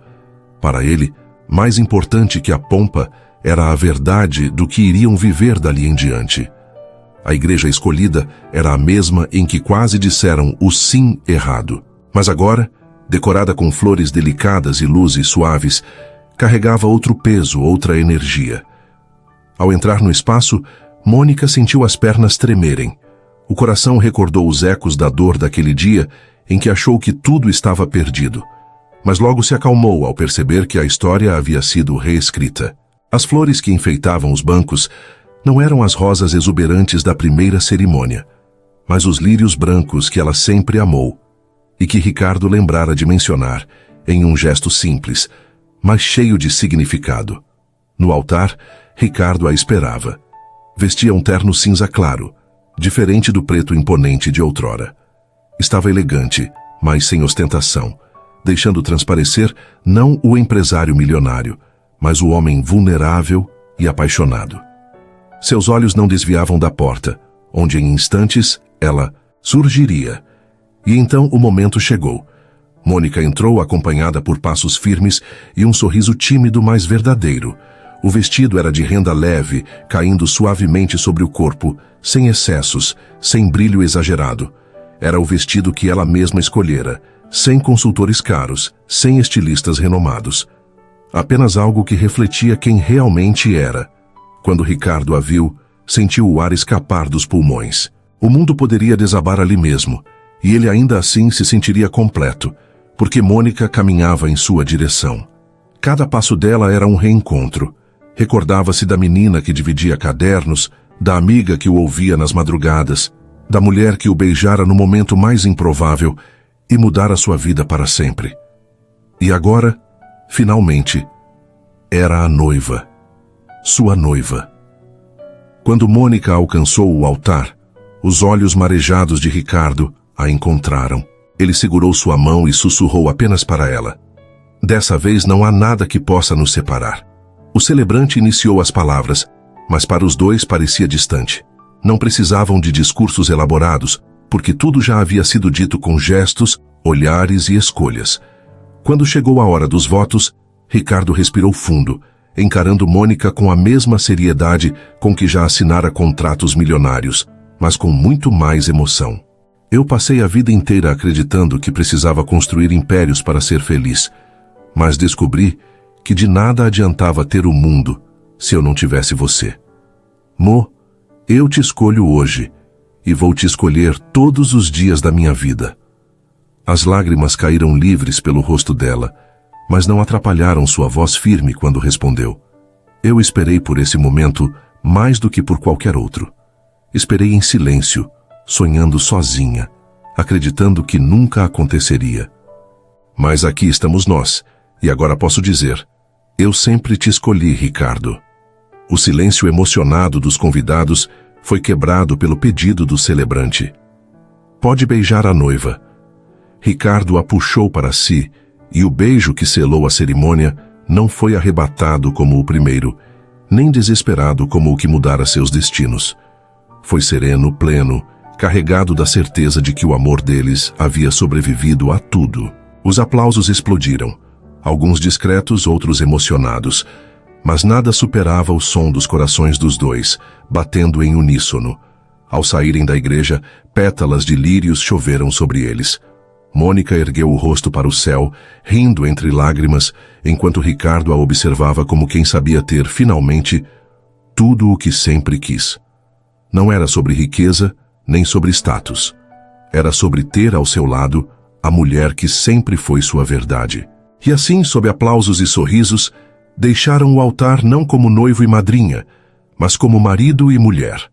Para ele, mais importante que a pompa era a verdade do que iriam viver dali em diante. A igreja escolhida era a mesma em que quase disseram o sim errado. Mas agora, decorada com flores delicadas e luzes suaves, carregava outro peso, outra energia. Ao entrar no espaço, Mônica sentiu as pernas tremerem. O coração recordou os ecos da dor daquele dia em que achou que tudo estava perdido. Mas logo se acalmou ao perceber que a história havia sido reescrita. As flores que enfeitavam os bancos não eram as rosas exuberantes da primeira cerimônia, mas os lírios brancos que ela sempre amou e que Ricardo lembrara de mencionar em um gesto simples, mas cheio de significado. No altar, Ricardo a esperava. Vestia um terno cinza claro, diferente do preto imponente de outrora. Estava elegante, mas sem ostentação, deixando transparecer não o empresário milionário, mas o homem vulnerável e apaixonado. Seus olhos não desviavam da porta, onde em instantes ela surgiria. E então o momento chegou. Mônica entrou acompanhada por passos firmes e um sorriso tímido, mas verdadeiro. O vestido era de renda leve, caindo suavemente sobre o corpo, sem excessos, sem brilho exagerado. Era o vestido que ela mesma escolhera, sem consultores caros, sem estilistas renomados. Apenas algo que refletia quem realmente era. Quando Ricardo a viu, sentiu o ar escapar dos pulmões. O mundo poderia desabar ali mesmo, e ele ainda assim se sentiria completo, porque Mônica caminhava em sua direção. Cada passo dela era um reencontro. Recordava-se da menina que dividia cadernos, da amiga que o ouvia nas madrugadas, da mulher que o beijara no momento mais improvável e mudara sua vida para sempre. E agora, finalmente, era a noiva. Sua noiva. Quando Mônica alcançou o altar, os olhos marejados de Ricardo a encontraram. Ele segurou sua mão e sussurrou apenas para ela: "Dessa vez não há nada que possa nos separar." O celebrante iniciou as palavras, mas para os dois parecia distante. Não precisavam de discursos elaborados, porque tudo já havia sido dito com gestos, olhares e escolhas. Quando chegou a hora dos votos, Ricardo respirou fundo, encarando Mônica com a mesma seriedade com que já assinara contratos milionários, mas com muito mais emoção. "Eu passei a vida inteira acreditando que precisava construir impérios para ser feliz, mas descobri que de nada adiantava ter o mundo se eu não tivesse você. Mo, eu te escolho hoje e vou te escolher todos os dias da minha vida." As lágrimas caíram livres pelo rosto dela, mas não atrapalharam sua voz firme quando respondeu. Eu esperei por esse momento mais do que por qualquer outro. Esperei em silêncio, sonhando sozinha, acreditando que nunca aconteceria. Mas aqui estamos nós, e agora posso dizer, eu sempre te escolhi, Ricardo. O silêncio emocionado dos convidados foi quebrado pelo pedido do celebrante. Pode beijar a noiva. Ricardo a puxou para si, e o beijo que selou a cerimônia não foi arrebatado como o primeiro, nem desesperado como o que mudara seus destinos. Foi sereno, pleno, carregado da certeza de que o amor deles havia sobrevivido a tudo. Os aplausos explodiram, alguns discretos, outros emocionados, mas nada superava o som dos corações dos dois, batendo em uníssono. Ao saírem da igreja, pétalas de lírios choveram sobre eles. Mônica ergueu o rosto para o céu, rindo entre lágrimas, enquanto Ricardo a observava como quem sabia ter, finalmente, tudo o que sempre quis. Não era sobre riqueza, nem sobre status. Era sobre ter ao seu lado a mulher que sempre foi sua verdade. E assim, sob aplausos e sorrisos, deixaram o altar não como noivo e madrinha, mas como marido e mulher.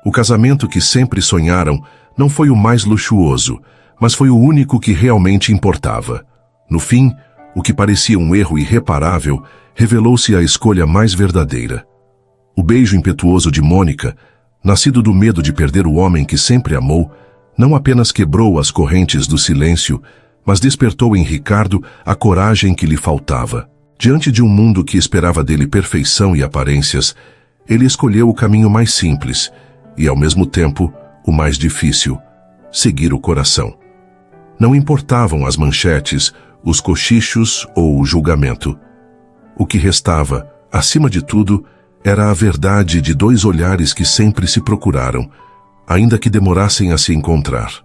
O casamento que sempre sonharam não foi o mais luxuoso, mas foi o único que realmente importava. No fim, o que parecia um erro irreparável revelou-se a escolha mais verdadeira. O beijo impetuoso de Mônica, nascido do medo de perder o homem que sempre amou, não apenas quebrou as correntes do silêncio, mas despertou em Ricardo a coragem que lhe faltava. Diante de um mundo que esperava dele perfeição e aparências, ele escolheu o caminho mais simples e, ao mesmo tempo, o mais difícil: seguir o coração. Não importavam as manchetes, os cochichos ou o julgamento. O que restava, acima de tudo, era a verdade de dois olhares que sempre se procuraram, ainda que demorassem a se encontrar.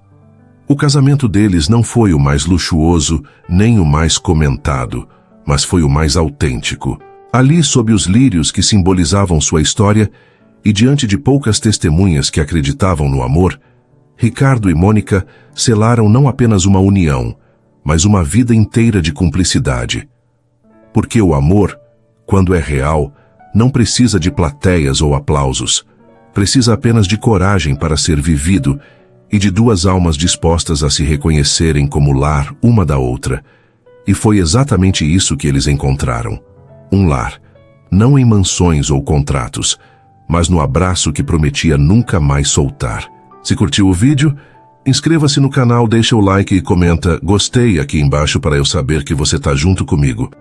O casamento deles não foi o mais luxuoso, nem o mais comentado, mas foi o mais autêntico. Ali, sob os lírios que simbolizavam sua história, e diante de poucas testemunhas que acreditavam no amor, Ricardo e Mônica selaram não apenas uma união, mas uma vida inteira de cumplicidade. Porque o amor, quando é real, não precisa de plateias ou aplausos, precisa apenas de coragem para ser vivido e de duas almas dispostas a se reconhecerem como lar uma da outra. E foi exatamente isso que eles encontraram. Um lar, não em mansões ou contratos, mas no abraço que prometia nunca mais soltar. Se curtiu o vídeo, inscreva-se no canal, deixa o like e comenta "Gostei" aqui embaixo para eu saber que você está junto comigo.